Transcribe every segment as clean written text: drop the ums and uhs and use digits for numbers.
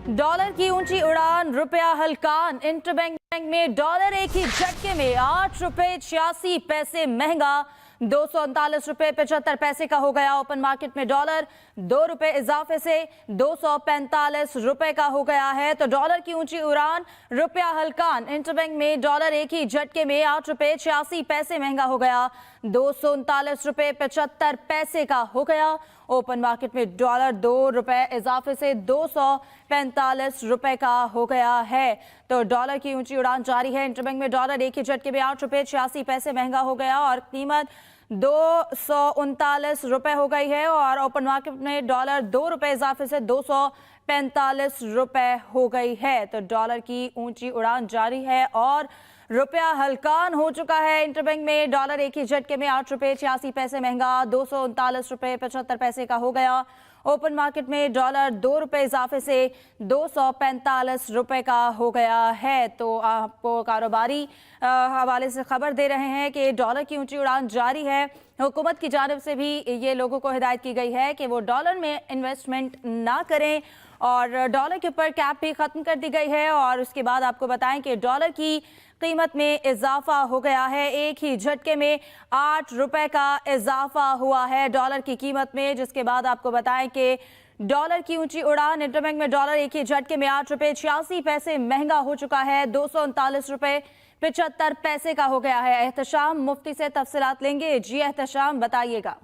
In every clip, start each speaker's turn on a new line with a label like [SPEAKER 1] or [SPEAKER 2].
[SPEAKER 1] Dollar की ऊंची उड़ान, रुपया हलकान। इंटरबैंक में डॉलर एक ही झटके में 8 रुपए 86 पैसे महंगा, 239 रुपए 75 पैसे का हो गया। ओपन मार्केट में डॉलर 2 रुपए इजाफे से 245 रुपए का हो गया है। तो डॉलर की ऊंची उड़ान, रुपया हलकान। इंटरबैंक में डॉलर एक ही झटके में 8 रुपए 86 पैसे महंगा हो गया, 239 रुपए 75 पैसे का हो गया। ओपन मार्केट में डॉलर 2 रुपए इजाफे से 245 रुपए का हो गया है। तो डॉलर की ऊंची उड़ान जारी है। इंटरबैंक में डॉलर एक ही झटके में 8 रुपए 86 पैसे महंगा हो गया और कीमत 239 रुपए हो गई है। और ओपन मार्केट में डॉलर 2 रुपए इजाफे से 245 रुपए हो गई है। तो डॉलर की ऊंची उड़ान जारी है और रुपया हलकान हो चुका है। इंटरबैंक में डॉलर एक ही झटके में 8 रुपए 86 पैसे महंगा, 239 रुपए 75 पैसे का हो गया। ओपन मार्केट में डॉलर 2 रुपए इजाफे से 245 रुपए का हो गया है। तो आपको कारोबारी हवाले से खबर दे रहे हैं कि डॉलर की ऊंची उड़ान जारी है। हुकूमत की जानिब से भी ये लोगों को हिदायत की गई है कि वो डॉलर में इन्वेस्टमेंट ना करें और डॉलर के ऊपर कैप भी ख़त्म कर दी गई है। और उसके बाद आपको बताएं कि डॉलर की कीमत में इजाफा हो गया है। एक ही झटके में 8 रुपए का इजाफा हुआ है डॉलर की कीमत में, जिसके बाद आपको बताएं कि डॉलर की ऊंची उड़ान। इंटरबैंक में डॉलर एक ही झटके में 8 रुपए 86 पैसे महंगा हो चुका है, 239 रुपए 75 पैसे का हो गया है। एहतशाम मुफ्ती से तफसीलात लेंगे। जी एहतशाम, बताइएगा।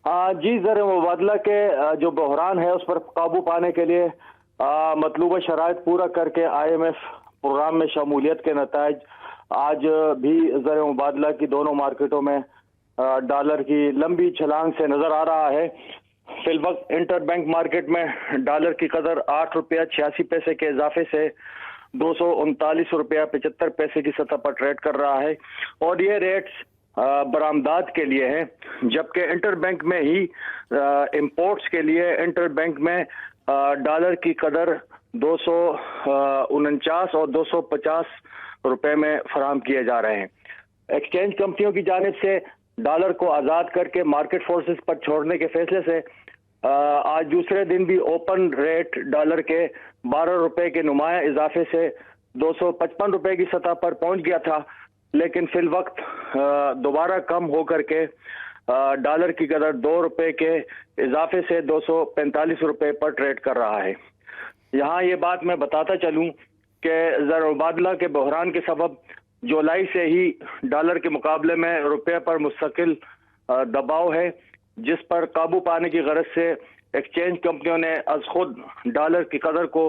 [SPEAKER 2] जी, ज़र मुबादला के जो बहरान है उस पर काबू पाने के लिए मतलूबा शराइत पूरा करके IMF प्रोग्राम में शमूलियत के नतायज आज भी ज़र मुबादला की दोनों मार्केटों में डॉलर की लंबी छलांग से नजर आ रहा है। फिलवक्त इंटरबैंक मार्केट में डॉलर की कदर 8 रुपया 86 पैसे के इजाफे से 239 रुपया 75 पैसे की सतह पर ट्रेड कर रहा है और ये रेट्स बरामदात के लिए है, जबकि इंटरबैंक में ही इंपोर्ट्स के लिए इंटरबैंक में डॉलर की कदर 249 और 250 रुपए में फराहम किए जा रहे हैं। एक्सचेंज कंपनियों की जानिब से डॉलर को आज़ाद करके मार्केट फोर्सेस पर छोड़ने के फैसले से आज दूसरे दिन भी ओपन रेट डॉलर के 12 रुपए के नुमाया इजाफे से 255 रुपए की सतह पर पहुंच गया था, लेकिन फिल वक्त दोबारा कम होकर के डॉलर की कदर 2 रुपए के इजाफे से 245 रुपए पर ट्रेड कर रहा है। यहाँ ये बात मैं बताता चलूं कि ज़र मुबादला के बहरान के सबब जुलाई से ही डॉलर के मुकाबले में रुपये पर मुस्तकिल दबाव है, जिस पर काबू पाने की गरज से एक्सचेंज कंपनियों ने अज खुद डॉलर की कदर को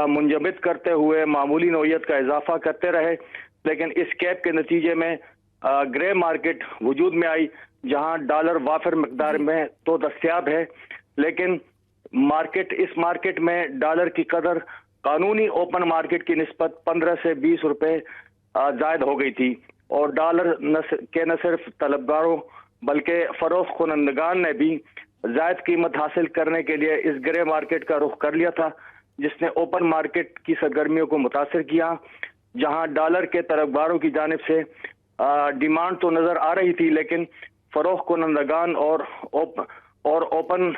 [SPEAKER 2] मुंजमद करते हुए मामूली नौयत का इजाफा करते रहे। लेकिन इस कैप के नतीजे में ग्रे मार्केट वजूद में आई, जहां डॉलर वाफिर मकदार में तो दस्तियाब है, लेकिन इस मार्केट में डॉलर की कदर कानूनी ओपन मार्केट की निस्बत 15 से 20 रुपए जायद हो गई थी और डॉलर न सिर्फ तलबगारों बल्कि फरोख्त कुनंदगान ने भी जायद कीमत हासिल करने के लिए इस ग्रे मार्केट का रुख कर लिया था, जिसने ओपन मार्केट की सरगर्मियों को मुतासिर किया। जहां डॉलर के तलबगारों की जानिब से डिमांड तो नजर आ रही थी, लेकिन फरोख्त कुनंदगान और ओपन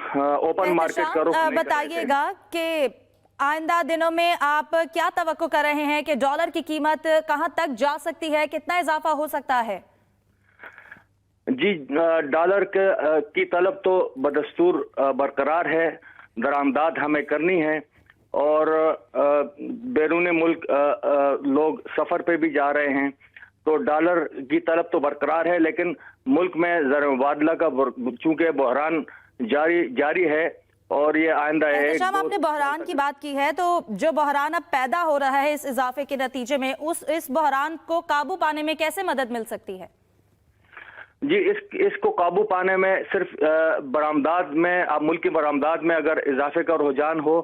[SPEAKER 2] मार्केट का रुख
[SPEAKER 1] बताइएगा कि आइंदा दिनों में आप क्या तवक्को कर रहे हैं कि डॉलर की कीमत कहां तक जा सकती है, कितना इजाफा हो सकता है?
[SPEAKER 2] जी, डॉलर की तलब तो बदस्तूर बरकरार है, दरामदाद हमें करनी है और बैरून मुल्क लोग सफर पे भी जा रहे हैं, तो डॉलर की तलब तो बरकरार है, लेकिन मुल्क में ज़र मुबादला का चूंकि बहरान जारी है और ये आइंदा है।
[SPEAKER 1] आपने बहरान की बात की है, तो जो बहरान अब पैदा हो रहा है इस इजाफे के नतीजे में, इस बहरान को काबू पाने में कैसे मदद मिल सकती है?
[SPEAKER 2] जी, इसको काबू पाने में सिर्फ बरामदात में, मुल्क की बरामदात में अगर इजाफे का रुझान हो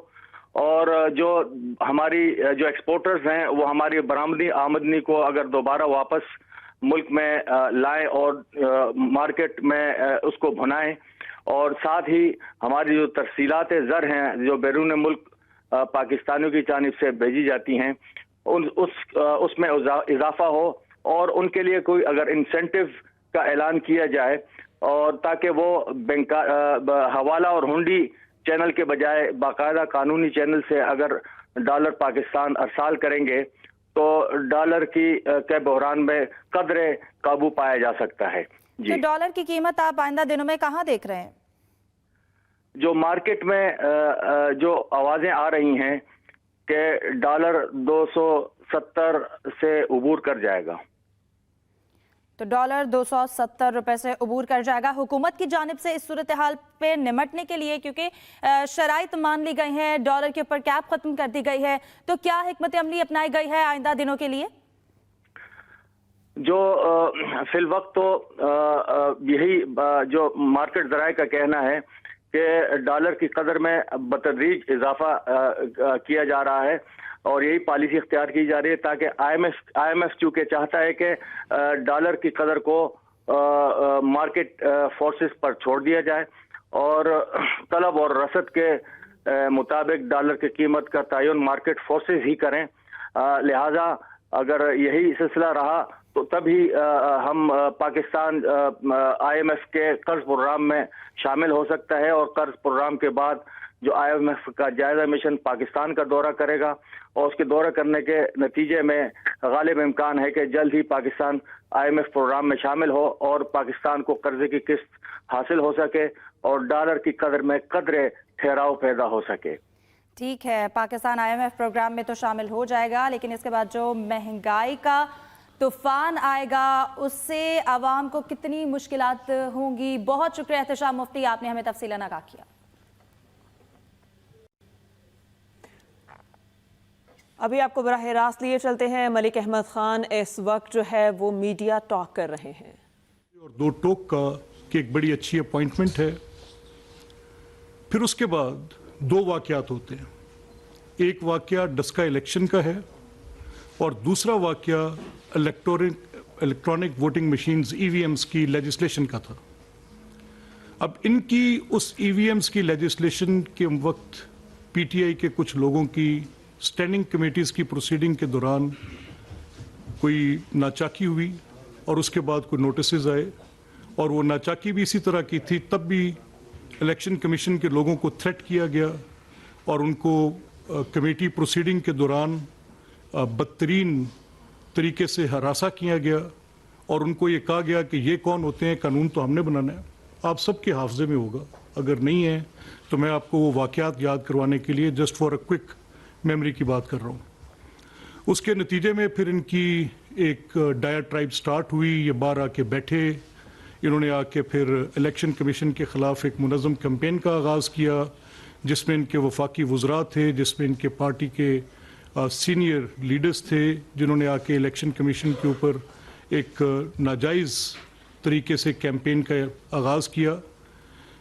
[SPEAKER 2] और जो हमारी जो एक्सपोर्टर्स हैं वो हमारी बरामदी आमदनी को अगर दोबारा वापस मुल्क में लाएं और मार्केट में उसको भुनाएं, और साथ ही हमारी जो तरसीलात ज़र हैं जो बैरून मुल्क पाकिस्तानियों की जानिब से भेजी जाती हैं उसमें इजाफा हो और उनके लिए कोई अगर इंसेंटिव का ऐलान किया जाए और ताकि वो बैंक हवाला और हुंडी चैनल के बजाय बाकायदा कानूनी चैनल से अगर डॉलर पाकिस्तान अरसाल करेंगे तो डॉलर की के बहरान में कदरे काबू पाया जा सकता है।
[SPEAKER 1] तो डॉलर की कीमत आप आइंदा दिनों में कहाँ देख रहे हैं?
[SPEAKER 2] जो मार्केट में जो आवाजें आ रही हैं कि डॉलर 270 से उबूर कर जाएगा।
[SPEAKER 1] तो डॉलर 270 रुपए से उबूर कर जाएगा। हुकूमत की जानिब से इस सूरत हाल पे निमटने के लिए, क्योंकि शराइत मान ली गई हैं, डॉलर के ऊपर कैप खत्म कर दी गई है, तो क्या हिकमत अमली अपनाई गई है आइंदा दिनों के लिए?
[SPEAKER 2] जो फिल वक्त तो यही जो मार्केट ज़राए का कहना है कि डॉलर की कदर में बतदरीज इजाफा किया जा रहा है और यही पॉलिसी इख्तियार की जा रही है ताकि IMF चूंकि चाहता है कि डॉलर की कदर को मार्केट फोर्सेस पर छोड़ दिया जाए और तलब और रसद के मुताबिक डॉलर की कीमत का तयन मार्केट फोर्सेस ही करें। लिहाजा अगर यही सिलसिला रहा तो तभी हम पाकिस्तान IMF के कर्ज प्रोग्राम में शामिल हो सकता है और कर्ज प्रोग्राम के बाद जो IMF का जायजा मिशन पाकिस्तान का दौरा करेगा और उसके दौरा करने के नतीजे में गालिब इम्कान है कि जल्द ही पाकिस्तान IMF प्रोग्राम में शामिल हो और पाकिस्तान को कर्जे की किस्त हासिल हो सके और डॉलर की कदर में कदरे ठहराव पैदा हो सके।
[SPEAKER 1] ठीक है, पाकिस्तान IMF प्रोग्राम में तो शामिल हो जाएगा, लेकिन इसके बाद जो महंगाई का तूफान आएगा उससे आवाम को कितनी मुश्किलात होंगी। बहुत शुक्रिया एहतशाम मुफ्ती, आपने हमें तफसीलन आगाह किया।
[SPEAKER 3] अभी आपको बराह रास्त लिए चलते हैं। मलिक अहमद खान इस वक्त जो है वो मीडिया टॉक कर रहे हैं
[SPEAKER 4] और दो टॉक का कि एक बड़ी अच्छी अपॉइंटमेंट है। फिर उसके बाद दो वाकयात होते हैं। एक वाकया डस्का इलेक्शन का है और दूसरा वाकया इलेक्ट्रॉनिक वोटिंग मशीन्स EVMs की लेजिस्लेशन का था। अब इनकी उस EVMs की लेजिस्लेशन के वक्त PTI के कुछ लोगों की स्टैंडिंग कमेटीज़ की प्रोसीडिंग के दौरान कोई नाचाकी हुई और उसके बाद कोई नोटिसेज आए और वो नाचाकी भी इसी तरह की थी। तब भी इलेक्शन कमीशन के लोगों को थ्रेट किया गया और उनको कमेटी प्रोसीडिंग के दौरान बदतरीन तरीके से हरासा किया गया और उनको ये कहा गया कि ये कौन होते हैं, कानून तो हमने बनाना है। आप सबके हाफजे में होगा, अगर नहीं है तो मैं आपको वो वाक़यात याद करवाने के लिए just for a quick memory की बात कर रहा हूँ। उसके नतीजे में फिर इनकी एक डायट्राइब स्टार्ट हुई। ये बाहर आके बैठे, इन्होंने आके फिर इलेक्शन कमीशन के ख़िलाफ़ एक मुनज़्ज़म कैंपेन का आगाज़ किया जिसमें इनके वफाकी वज़रा थे, जिसमें इनके पार्टी के सीनियर लीडर्स थे, जिन्होंने आके इलेक्शन कमीशन के ऊपर एक नाजायज़ तरीके से कैंपेन का आगाज़ किया।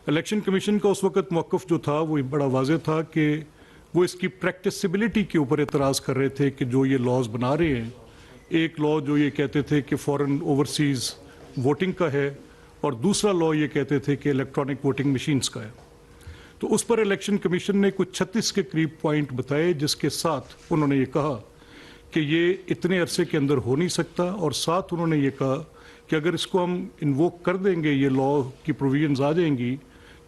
[SPEAKER 4] इलेक्शन कमीशन का उस वक़्त मौक़िफ़ जो था वो बड़ा वाज़ेह था कि वो इसकी प्रैक्टिसिबिलिटी के ऊपर एतराज़ कर रहे थे कि जो ये लॉज बना रहे हैं, एक लॉ जो ये कहते थे कि फ़ॉरेन ओवरसीज़ वोटिंग का है और दूसरा लॉ ये कहते थे कि इलेक्ट्रॉनिक वोटिंग मशीन्स का है। तो उस पर इलेक्शन कमीशन ने कुछ 36 के करीब पॉइंट बताए जिसके साथ उन्होंने ये कहा कि ये इतने अरसे के अंदर हो नहीं सकता और साथ उन्होंने ये कहा कि अगर इसको हम इन्वोक कर देंगे, ये लॉ की प्रोविजंस आ जाएंगी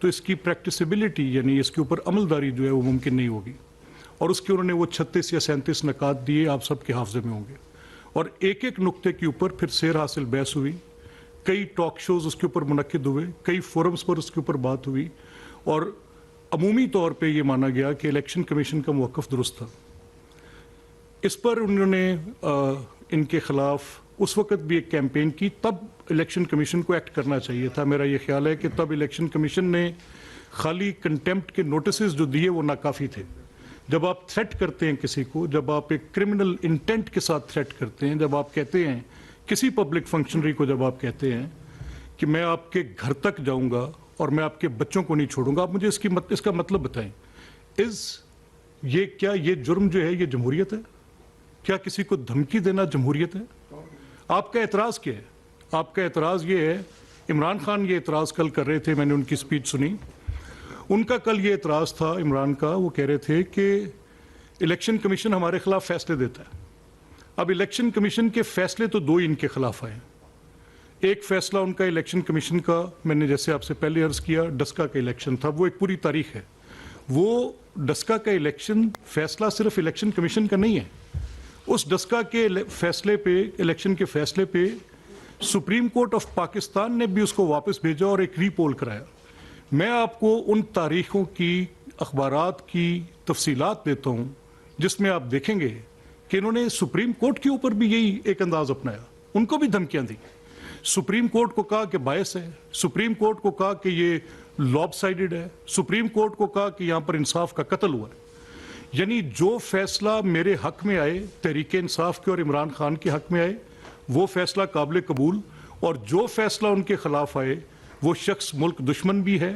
[SPEAKER 4] तो इसकी प्रैक्टिसिबिलिटी यानी इसके ऊपर अमलदारी जो है वो मुमकिन नहीं होगी। और उसके उन्होंने वो 36 या 37 नकात दिए, आप सबके हाफजे में होंगे। और एक एक नुक्ते के ऊपर फिर सेर हासिल बहस हुई, कई टॉक शोज़ उसके ऊपर मुनक्किद हुए, कई फोरम्स पर उसके ऊपर बात हुई और अमूमी तौर पे ये माना गया कि इलेक्शन कमीशन का मौक़िफ़ दुरुस्त था। इस पर उन्होंने इनके ख़िलाफ़ उस वक़्त भी एक कैंपेन की। तब इलेक्शन कमीशन को एक्ट करना चाहिए था। मेरा ये ख्याल है कि तब इलेक्शन कमीशन ने खाली कंटेम्प्ट के नोटिसेस जो दिए वो नाकाफ़ी थे। जब आप थ्रेट करते हैं किसी को, जब आप एक क्रिमिनल इंटेंट के साथ थ्रेट करते हैं, जब आप कहते हैं किसी पब्लिक फंक्शनरी को, जब आप कहते हैं कि मैं आपके घर तक जाऊंगा और मैं आपके बच्चों को नहीं छोड़ूंगा, आप मुझे इसका मतलब बताएं। क्या ये जुर्म जो है ये जमहूरियत है? क्या किसी को धमकी देना जमहूरियत है? आपका एतराज़ क्या है? आपका एतराज़ ये है, इमरान खान ये एतराज़ कल कर रहे थे, मैंने उनकी स्पीच सुनी। उनका कल ये एतराज़ था इमरान का, वो कह रहे थे कि इलेक्शन कमीशन हमारे ख़िलाफ़ फ़ैसले देता है। अब इलेक्शन कमीशन के फ़ैसले तो दो ही इनके ख़िलाफ़ आए। एक फ़ैसला उनका इलेक्शन कमीशन का, मैंने जैसे आपसे पहले अर्ज़ किया, डस्का का इलेक्शन था, वो एक पूरी तारीख है। वो डस्का का इलेक्शन फैसला सिर्फ इलेक्शन कमीशन का नहीं है। उस डस्का के फैसले पे, इलेक्शन के फैसले पे सुप्रीम कोर्ट ऑफ पाकिस्तान ने भी उसको वापस भेजा और एक रीपोल कराया। मैं आपको उन तारीखों की, अखबारात की तफसीलात देता हूं जिसमें आप देखेंगे कि इन्होंने सुप्रीम कोर्ट के ऊपर भी यही एक अंदाज अपनाया, उनको भी धमकियां दी। सुप्रीम कोर्ट को कहा कि बायस है, सुप्रीम कोर्ट को कहा कि ये लॉबसाइडेड है, सुप्रीम कोर्ट को कहा कि यहां पर इंसाफ का कत्ल हुआ है। यानी जो फैसला मेरे हक में आए, तहरीक इंसाफ के और इमरान खान के हक में आए, वो फैसला काबिल कबूल, और जो फैसला उनके खिलाफ आए वो शख्स मुल्क दुश्मन भी है,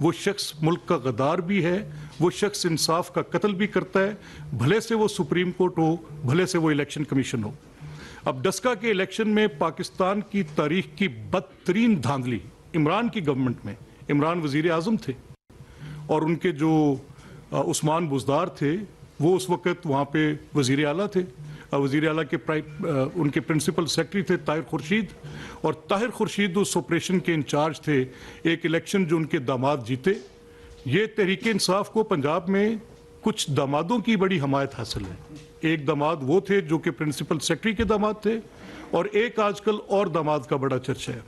[SPEAKER 4] वो शख्स मुल्क का गद्दार भी है, वो शख्स इंसाफ का कत्ल भी करता है, भले से वो सुप्रीम कोर्ट हो, भले से वो इलेक्शन कमीशन हो। अब डस्का के इलेक्शन में पाकिस्तान की तारीख की बदतरीन धांधली इमरान की गवर्नमेंट में, इमरान वजीर आजम थे और उनके जो उस्मान बुज़दार थे वो उस वक़्त वहाँ पे वजीर आला थे। वजीर आला के उनके प्रिंसिपल सेक्रेटरी थे ताहिर खुर्शीद, और ताहिर खुर्शीद उस ऑपरेशन के इंचार्ज थे। एक इलेक्शन जो उनके दामाद जीते, ये तहरीक इंसाफ को पंजाब में कुछ दामादों की बड़ी हमायत हासिल है। एक दामाद वो थे जो कि प्रिंसिपल सेक्रेटरी के दामाद थे, और एक आजकल और दामाद का बड़ा चर्चा है।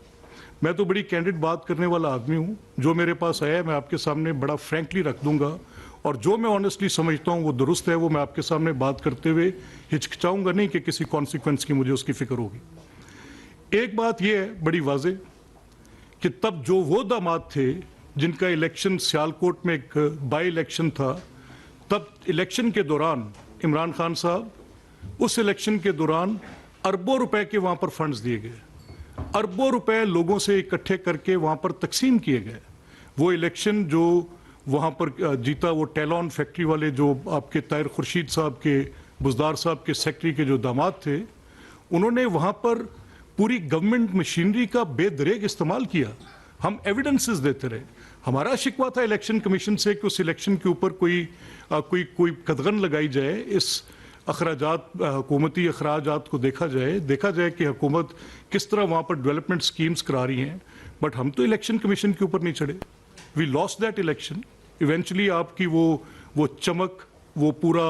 [SPEAKER 4] मैं तो बड़ी कैंडिड बात करने वाला आदमी हूँ, जो मेरे पास आया मैं आपके सामने बड़ा फ्रैंकली रख दूंगा, और जो मैं ऑनेस्टली समझता हूँ वो दुरुस्त है, वो मैं आपके सामने बात करते हुए हिचकिचाऊंगा नहीं कि किसी कॉन्सिक्वेंस की मुझे उसकी फिक्र होगी। एक बात यह है बड़ी वाजे कि तब जो वो दामाद थे जिनका इलेक्शन सियालकोट में एक बाई इलेक्शन था, तब इलेक्शन के दौरान इमरान खान साहब, उस इलेक्शन के दौरान अरबों रुपए के वहां पर फंड्स दिए गए, अरबों रुपए लोगों से इकट्ठे करके वहां पर तकसीम किए गए। वो इलेक्शन जो वहां पर जीता, वो टेलॉन फैक्ट्री वाले जो आपके ताहिर खुर्शीद साहब के, बुज़दार साहब के सेक्रेटरी के जो दामाद थे, उन्होंने वहां पर पूरी गवर्नमेंट मशीनरी का बेदरेग इस्तेमाल किया। हम एविडेंसेस देते रहे। हमारा शिकवा था इलेक्शन कमीशन से कि उस इलेक्शन के ऊपर कोई कदगन लगाई जाए, इस अखराजात, हुकूमती अखराजात को देखा जाए कि हुकूमत किस तरह वहाँ पर डेवलपमेंट स्कीम्स करा रही हैं। बट हम तो इलेक्शन कमीशन के ऊपर नहीं चढ़े। We lost that election. Eventually आपकी वो चमक, वो पूरा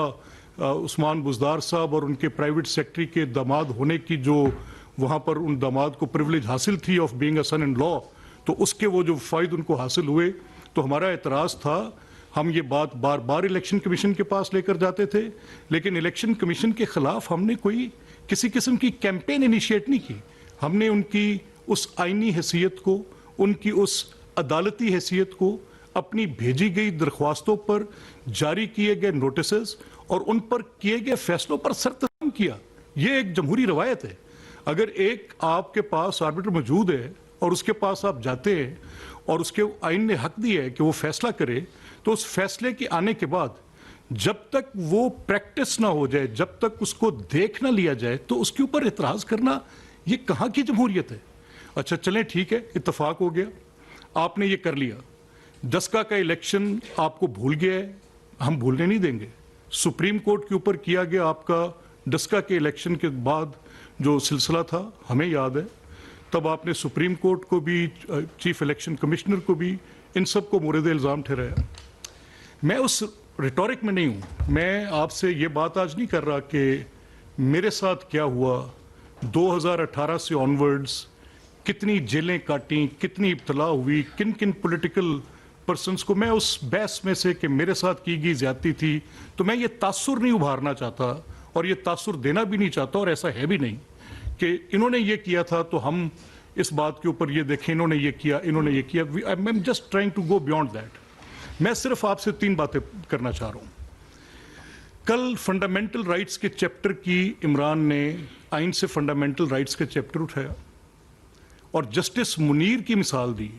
[SPEAKER 4] उस्मान बुज़दार साहब और उनके प्राइवेट सेक्रेटरी के दामाद होने की जो वहाँ पर उन दामाद को प्रिविलेज हासिल थी of being a son in law, तो उसके वो जो फ़ायदे उनको हासिल हुए, तो हमारा एतराज़ था। हम ये बात बार बार इलेक्शन कमीशन के पास लेकर जाते थे, लेकिन इलेक्शन कमीशन के खिलाफ हमने कोई किसी किस्म की कैंपेन इनिशिएट नहीं की। हमने उनकी उस आईनी हैसियत को, उनकी उस अदालती हैसियत को, अपनी भेजी गई दरख्वास्तों पर जारी किए गए नोटिसेस और उन पर किए गए फैसलों पर सरतर्म किया। ये एक जमहूरी रवायत है। अगर एक आपके पास आर्बिटर मौजूद है और उसके पास आप जाते हैं और उसके आइन ने हक दिया है कि वो फैसला करे, तो उस फैसले के आने के बाद जब तक वो प्रैक्टिस ना हो जाए, जब तक उसको देख ना लिया जाए, तो उसके ऊपर इतराज करना ये कहाँ की जमहूरियत है। अच्छा चलें, ठीक है, इत्तेफाक हो गया, आपने ये कर लिया। डस्का का इलेक्शन आपको भूल गया है, हम भूलने नहीं देंगे। सुप्रीम कोर्ट के ऊपर किया गया आपका डस्का के इलेक्शन के बाद जो सिलसिला था, हमें याद है। तब आपने सुप्रीम कोर्ट को भी, चीफ इलेक्शन कमिश्नर को भी, इन सब को मुर्द इल्ज़ाम ठहराया। मैं उस रिटोरिक में नहीं हूँ। मैं आपसे ये बात आज नहीं कर रहा कि मेरे साथ क्या हुआ 2018 से ऑनवर्ड्स, कितनी जेलें काटी, कितनी इब्तला हुई, किन किन पॉलिटिकल पर्सन्स को। मैं उस बहस में से कि मेरे साथ की गई ज्यादती थी, तो मैं ये तासुर नहीं उभारना चाहता और ये तासुर देना भी नहीं चाहता, और ऐसा है भी नहीं कि इन्होंने ये किया था तो हम इस बात के ऊपर ये देखें इन्होंने ये किया, इन्होंने ये किया। I am just trying to go beyond that. मैं सिर्फ आपसे 3 बातें करना चाह रहा हूँ। कल फंडामेंटल राइट्स के चैप्टर की इमरान ने आइन से फंडामेंटल राइट्स के चैप्टर उठाया और जस्टिस मुनीर की मिसाल दी।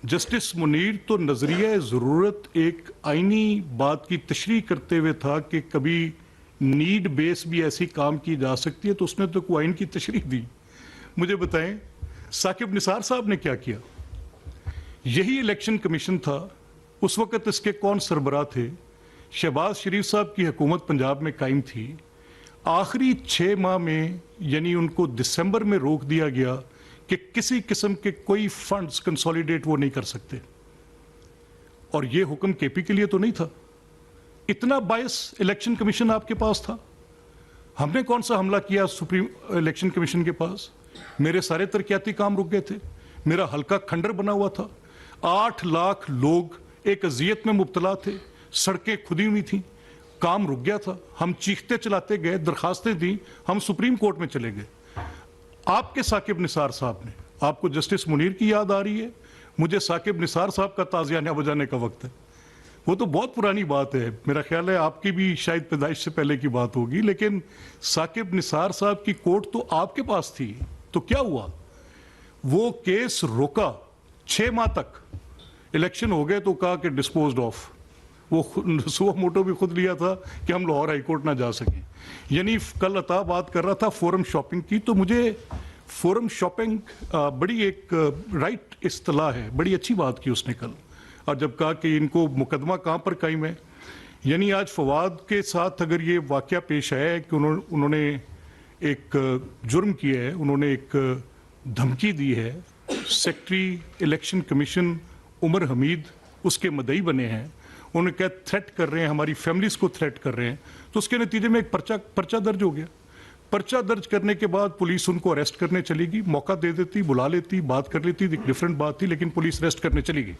[SPEAKER 4] जस्टिस मुनीर तो नजरिया ज़रूरत एक आइनी बात की तशरीह करते हुए था कि कभी नीड बेस भी ऐसी काम की जा सकती है, तो उसने तो कोई आइन की तशरीह दी। मुझे बताएं साकिब निसार साहब ने क्या किया? यही इलेक्शन कमीशन था, उस वक्त इसके कौन सरबराह थे? शहबाज शरीफ साहब की हुकूमत पंजाब में कायम थी। आखिरी 6 माह में, यानी उनको दिसंबर में रोक दिया गया कि किसी किस्म के कोई फंड्स कंसोलिडेट वो नहीं कर सकते, और ये हुक्म केपी के लिए तो नहीं था। इतना बायस इलेक्शन कमीशन आपके पास था। हमने कौन सा हमला किया सुप्रीम इलेक्शन कमीशन के पास? मेरे सारे तरक्याती काम रुक गए थे, मेरा हल्का खंडर बना हुआ था, 8 लाख लोग एक अजियत में मुब्तला थे, सड़कें खुदी हुई थी, काम रुक गया था। हम चीखते चलाते गए, दरखास्तें दी, हम सुप्रीम कोर्ट में चले गए। आपके साकिब निसार साहब ने, आपको जस्टिस मुनीर की याद आ रही है, मुझे साकिब निसार साहब का ताजियाना बजाने का वक्त है। वो तो बहुत पुरानी बात है, मेरा ख्याल है आपकी भी शायद पैदाइश से पहले की बात होगी, लेकिन साकिब निसार साहब की कोर्ट तो आपके पास थी। तो क्या हुआ? वो केस रोका 6 माह तक, इलेक्शन हो गए तो कहा कि डिस्पोज्ड ऑफ। वो सुबह मोटो भी खुद लिया था कि हम लाहौर हाईकोर्ट ना जा सके। यानी कल अता बात कर रहा था फोरम शॉपिंग की, तो मुझे फोरम शॉपिंग बड़ी एक राइट इस्तिलाह है, बड़ी अच्छी बात की उसने कल। और जब कहा कि इनको मुकदमा कहाँ पर कायम है, यानी आज फवाद के साथ अगर ये वाकया पेश आया है कि उन्होंने एक जुर्म किया है, उन्होंने एक धमकी दी है, secretary election commission Umar Hamid उसके मदई बने हैं, उन्होंने क्या थ्रेट कर रहे हैं, हमारी फैमिलीज को थ्रेट कर रहे हैं, तो उसके नतीजे में एक पर्चा दर्ज हो गया। पर्चा दर्ज करने के बाद पुलिस उनको अरेस्ट करने चली गई, मौका दे देती, बुला लेती, बात कर लेती, एक डिफरेंट बात थी, लेकिन पुलिस अरेस्ट करने चली गई।